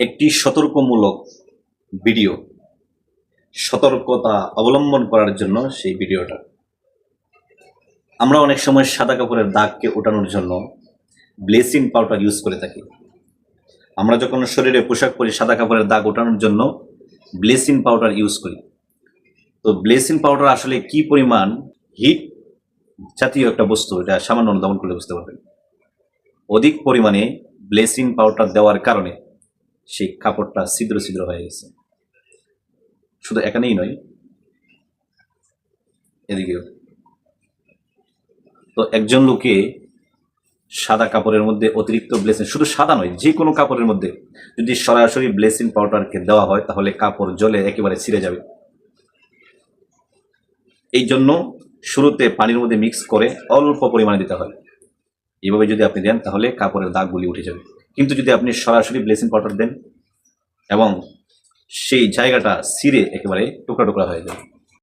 একটি সতর্কমূলক ভিডিও, সতর্কতা অবলম্বন করার জন্য সেই ভিডিওটা। আমরা অনেক সময় সাদা কাপড়ের দাগকে ওঠানোর জন্য ব্লিচিং পাউডার ইউজ করে থাকি। আমরা যখন শরীরে পোশাক পরি সাদা কাপড়ের দাগ ওঠানোর জন্য ব্লিচিং পাউডার ইউজ করি। তো ব্লিচিং পাউডার আসলে কি পরিমাণ হিট জাতীয় একটা বস্তু, এটা সামান্য অনুধাবন করলে বুঝতে পারবেন। অধিক পরিমাণে ব্লিচিং পাউডার দেওয়ার কারণে সেই কাপড়টা ছিদ্র ছিদ্র হয়ে গেছে। শুধু এখানেই নয়, এদিকেও। তো একজন লোকে সাদা কাপড়ের মধ্যে অতিরিক্ত ব্লিচিং, শুধু সাদা নয়, যে কোনো কাপড়ের মধ্যে যদি সরাসরি ব্লিচিং পাউডারকে দেওয়া হয় তাহলে কাপড় জ্বলে একেবারে ছিঁড়ে যাবে। এই জন্য শুরুতে পানির মধ্যে মিক্স করে অল্প পরিমাণে দিতে হয়। এইভাবে যদি আপনি দেন তাহলে কাপড়ের দাগগুলি উঠে যাবে। কিন্তু যদি আপনি সরাসরি ব্লিচিং পাউডার দেন এবং সেই জায়গাটা ছিঁড়ে একেবারে টুকরা টুকরা হয়ে যাবে।